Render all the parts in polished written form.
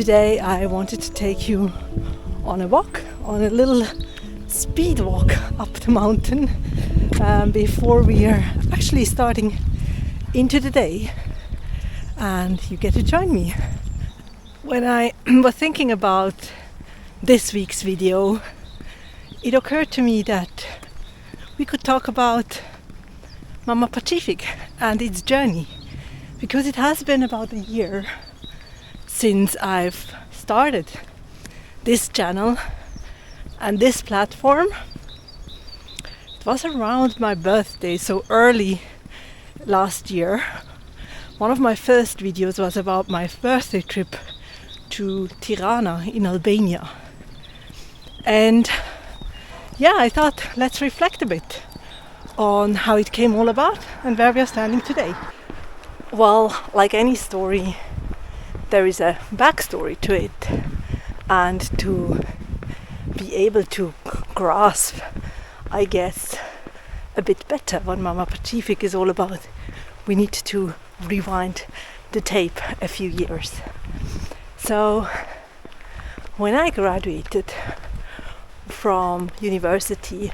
Today I wanted to take you on a walk, on a little speed walk up the mountain before we are actually starting into the day, and you get to join me. When I was thinking about this week's video, it occurred to me that we could talk about Mama Patschifig and its journey, because it has been about a year since I've started this channel and this platform. It was around my birthday, so early last year. One of my first videos was about my birthday trip to Tirana in Albania. And yeah, I thought let's reflect a bit on how it came all about and where we are standing today. Well, like any story, there is a backstory to it, and to be able to grasp, I guess, a bit better what Mama Patschifig is all about, we need to rewind the tape a few years. So when I graduated from university,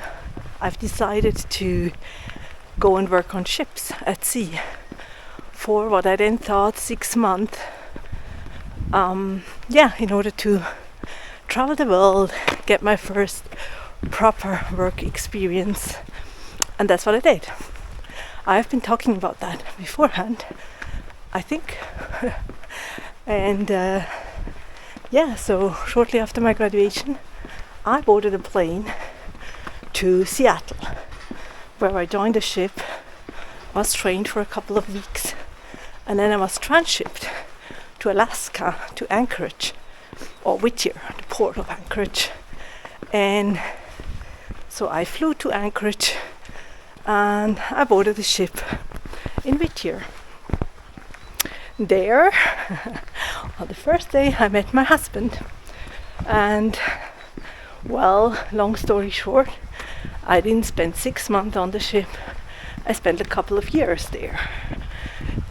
I've decided to go and work on ships at sea for what I then thought 6 months. In order to travel the world, get my first proper work experience, and that's what I did. I've been talking about that beforehand, I think. And so shortly after my graduation, I boarded a plane to Seattle, where I joined a ship, was trained for a couple of weeks, and then I was transshipped to Alaska, to Anchorage, or Whittier, the port of Anchorage. And so I flew to Anchorage and I boarded the ship in Whittier. There, on the first day, I met my husband. And, well, long story short, I didn't spend 6 months on the ship. I spent a couple of years there.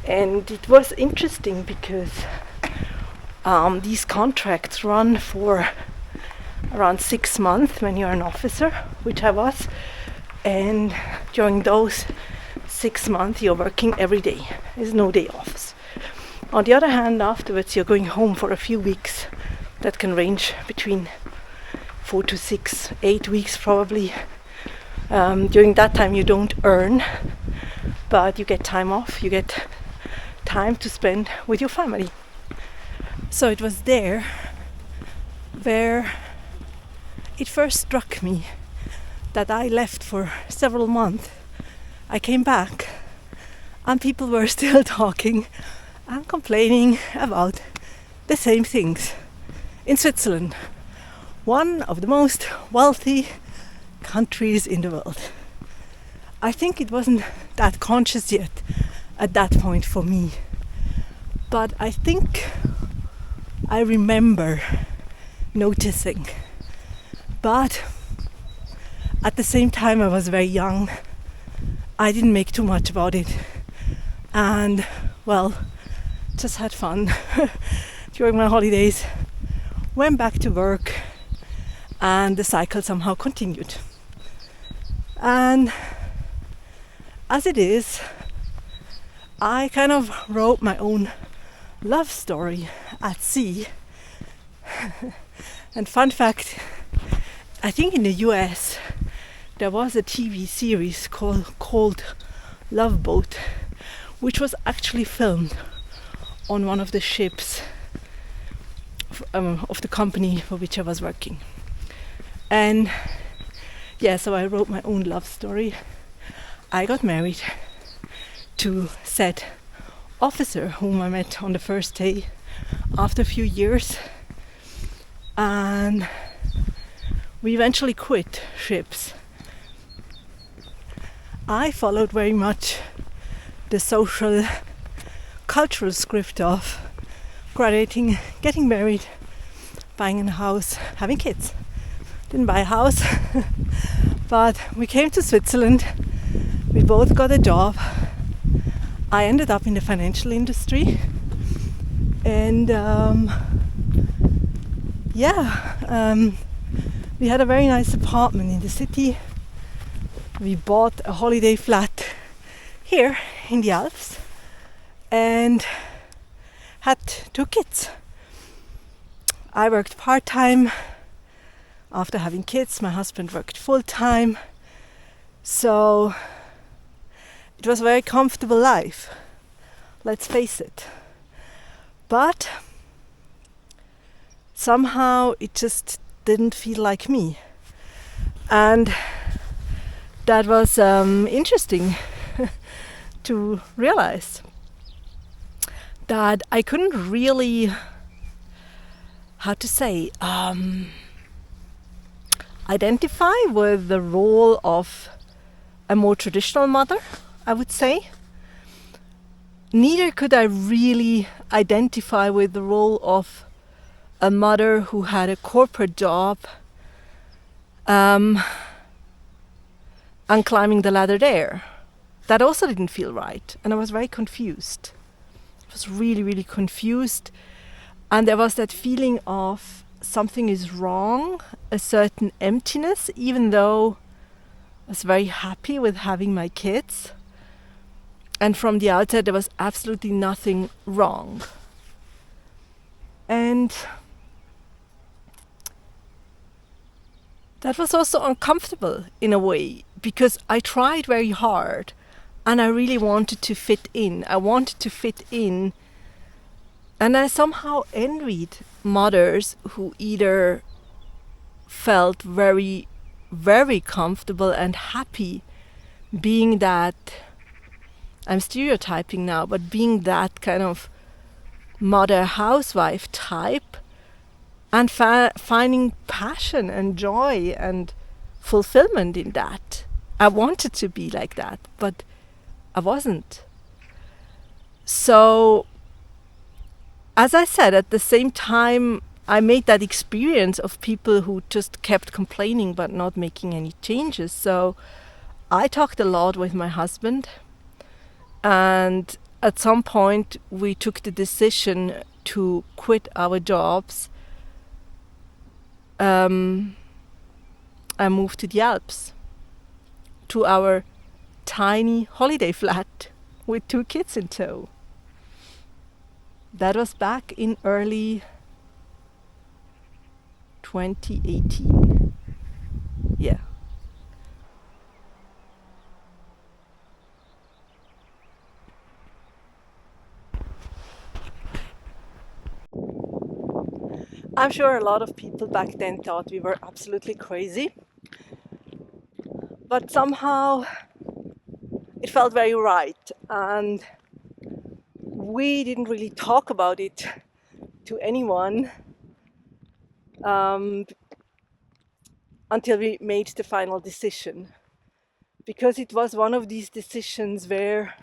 And it was interesting because these contracts run for around 6 months when you're an officer, which I was. And during those 6 months, you're working every day. There's no day off. On the other hand, afterwards, you're going home for a few weeks. That can range between 4 to 6, 8 weeks probably. During that time, you don't earn, but you get time off. You get time to spend with your family. So it was there where it first struck me that I left for several months. I came back and people were still talking and complaining about the same things. In Switzerland, one of the most wealthy countries in the world. I think it wasn't that conscious yet at that point for me, but I think I remember noticing. But at the same time, I was very young. I didn't make too much about it, and well, just had fun during my holidays, went back to work, and the cycle somehow continued. And as it is, I kind of wrote my own love story at sea. And fun fact, I think in the US there was a TV series called Love Boat, which was actually filmed on one of the ships of the company for which I was working. And yeah, so I wrote my own love story. I got married to said officer whom I met on the first day after a few years, and we eventually quit ships. I followed very much the social, cultural script of graduating, getting married, buying a house, having kids. Didn't buy a house, but we came to Switzerland. We both got a job. I ended up in the financial industry, and we had a very nice apartment in the city. We bought a holiday flat here in the Alps and had 2 kids. I worked part-time. After having kids, my husband worked full-time. So it was a very comfortable life, let's face it. But somehow it just didn't feel like me. And that was interesting to realize that I couldn't really, identify with the role of a more traditional mother, I would say. Neither could I really identify with the role of a mother who had a corporate job and climbing the ladder there. That also didn't feel right, and I was very confused. I was really, really confused, and there was that feeling of something is wrong, a certain emptiness, even though I was very happy with having my kids. And from the outside, there was absolutely nothing wrong. And that was also uncomfortable in a way, because I tried very hard and I really wanted to fit in. I wanted to fit in, and I somehow envied mothers who either felt very, very comfortable and happy being that, I'm stereotyping now, but being that kind of mother housewife type, and finding passion and joy and fulfillment in that. I wanted to be like that, but I wasn't. So, as I said, at the same time, I made that experience of people who just kept complaining but not making any changes. So I talked a lot with my husband, and at some point we took the decision to quit our jobs and move to the Alps, to our tiny holiday flat with 2 kids in tow. That was back in early 2018. Yeah. I'm sure a lot of people back then thought we were absolutely crazy, but somehow it felt very right, and we didn't really talk about it to anyone until we made the final decision, because it was one of these decisions where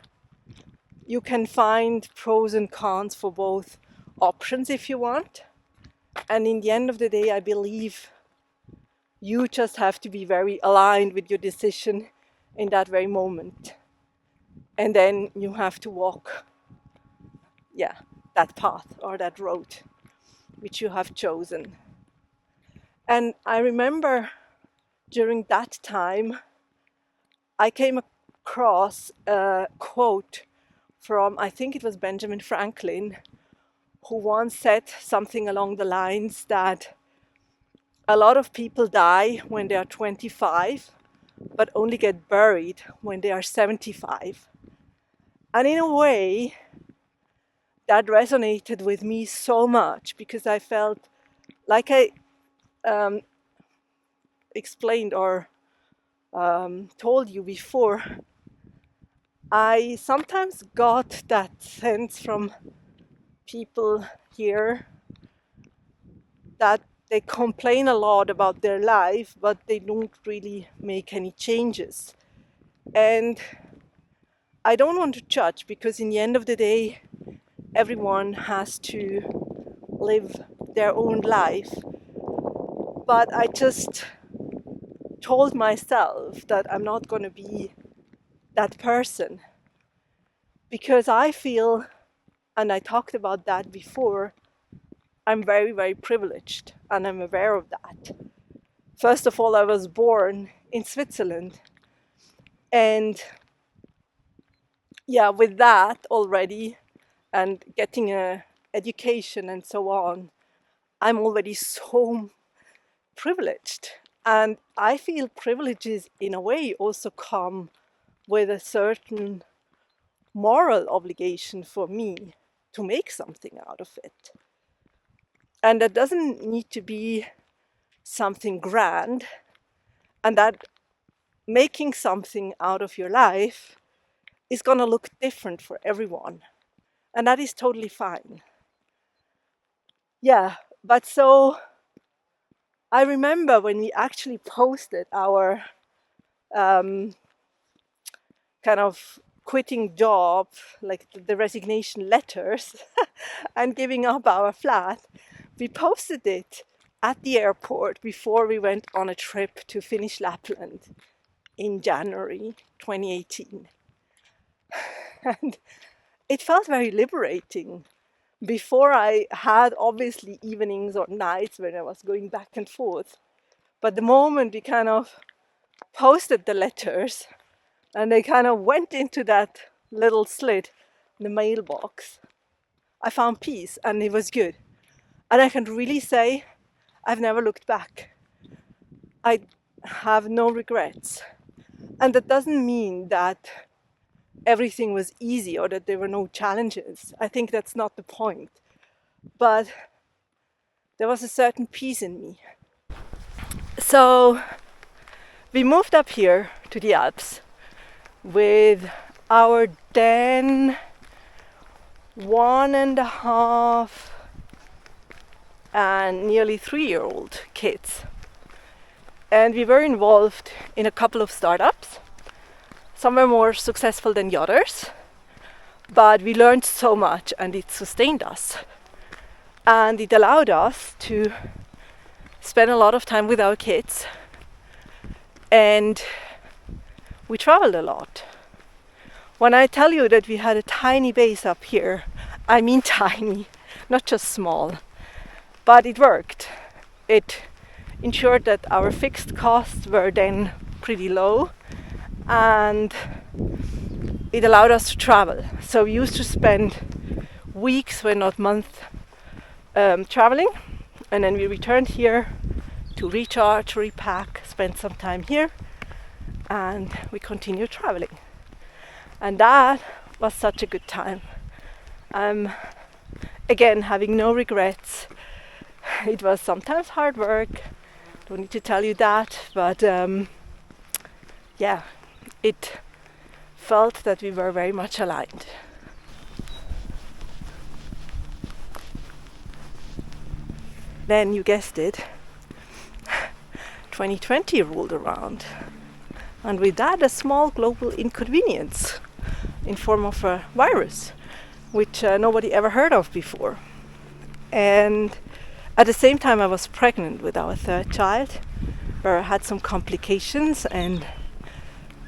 you can find pros and cons for both options if you want. And in the end of the day, I believe you just have to be very aligned with your decision in that very moment. And then you have to walk, that path or that road which you have chosen. And I remember during that time, I came across a quote from, I think it was Benjamin Franklin, who once said something along the lines that a lot of people die when they are 25, but only get buried when they are 75. And in a way, that resonated with me so much, because I felt like I explained or told you before, I sometimes got that sense from people here that they complain a lot about their life, but they don't really make any changes. And I don't want to judge, because in the end of the day, everyone has to live their own life. But I just told myself that I'm not going to be that person, because I feel, and I talked about that before, I'm very, very privileged, and I'm aware of that. First of all, I was born in Switzerland, and yeah, with that already, and getting a education and so on, I'm already so privileged. And I feel privileges in a way also come with a certain moral obligation for me to make something out of it. And that doesn't need to be something grand, and that making something out of your life is going to look different for everyone. And that is totally fine. Yeah, but so I remember when we actually posted our kind of quitting job, like the resignation letters, and giving up our flat, we posted it at the airport before we went on a trip to Finnish Lapland in January 2018. And it felt very liberating. Before, I had obviously evenings or nights when I was going back and forth. But the moment we kind of posted the letters and they kind of went into that little slit, the mailbox, I found peace, and it was good. And I can really say I've never looked back. I have no regrets. And that doesn't mean that everything was easy or that there were no challenges. I think that's not the point. But there was a certain peace in me. So we moved up here to the Alps with our then 1.5 and nearly 3-year-old kids. And we were involved in a couple of startups. Some were more successful than the others, but we learned so much and it sustained us. And it allowed us to spend a lot of time with our kids, and we traveled a lot. When I tell you that we had a tiny base up here, I mean tiny, not just small, but it worked. It ensured that our fixed costs were then pretty low, and it allowed us to travel. So we used to spend weeks, when not months, traveling, and then we returned here to recharge, repack, spend some time here, and we continued traveling. And that was such a good time. Again, having no regrets. It was sometimes hard work, don't need to tell you that, but yeah, it felt that we were very much aligned. Then, you guessed it, 2020 rolled around, and with that a small global inconvenience in form of a virus, which nobody ever heard of before. And at the same time I was pregnant with our third child, where I had some complications, and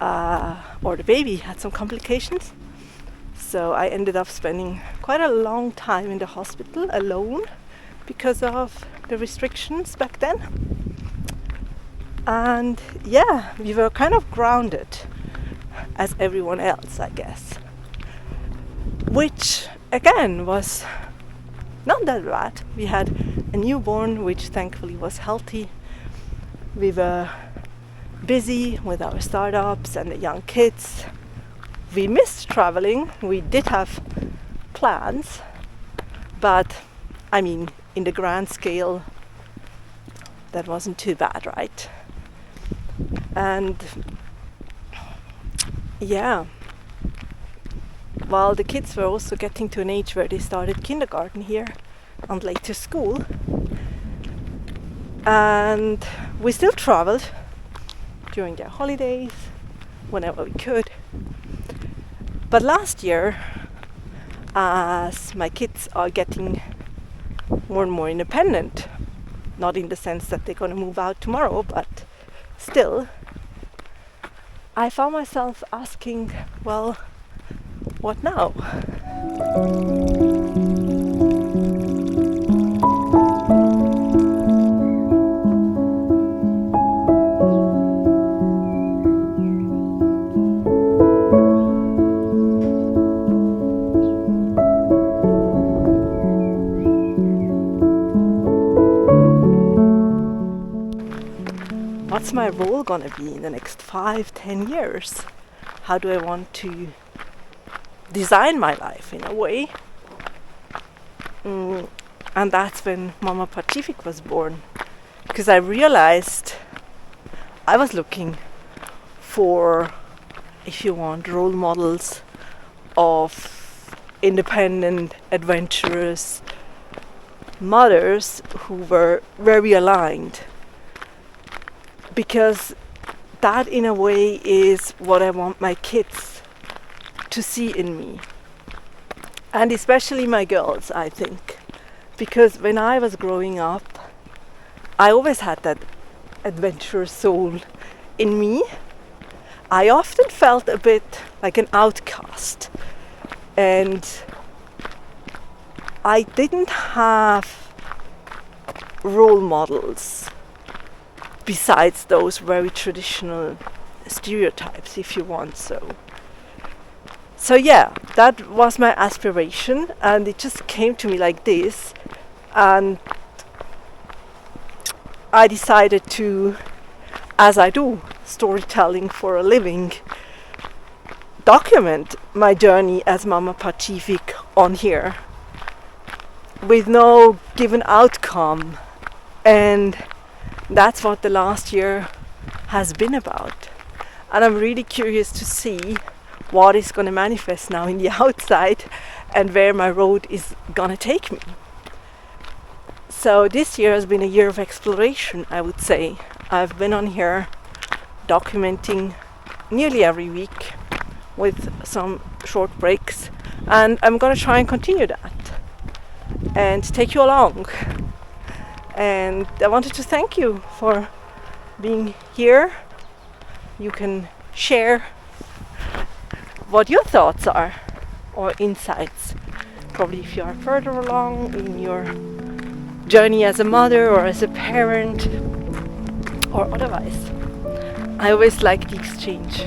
or the baby had some complications. So I ended up spending quite a long time in the hospital alone because of the restrictions back then. And yeah, we were kind of grounded as everyone else, I guess. Which again was not that bad. We had a newborn, which thankfully was healthy. We were busy with our startups and the young kids. We missed traveling. We did have plans, but I mean, in the grand scale, that wasn't too bad, right? And yeah, while the kids were also getting to an age where they started kindergarten here and later school, and we still traveled during their holidays whenever we could. But last year, as my kids are getting more and more independent, not in the sense that they're going to move out tomorrow, but still, I found myself asking, well, what now? what's my role gonna be in the next 5-10 years? How do I want to design my life in a way? And that's when Mama Patschifig was born, because I realized I was looking for, if you want, role models of independent, adventurous mothers who were very aligned, because that in a way is what I want my kids to see in me, and especially my girls, I think, because when I was growing up I always had that adventurous soul in me. I often felt a bit like an outcast, and I didn't have role models besides those very traditional stereotypes, if you want so. So yeah, that was my aspiration, and it just came to me like this, and I decided to, as I do storytelling for a living, document my journey as Mama Patschifig on here with no given outcome. And that's what the last year has been about. And I'm really curious to see what is going to manifest now in the outside and where my road is going to take me. So this year has been a year of exploration, I would say. I've been on here documenting nearly every week with some short breaks, and I'm going to try and continue that and take you along. And I wanted to thank you for being here. You can share what your thoughts are or insights, probably if you are further along in your journey as a mother or as a parent or otherwise. I always like the exchange.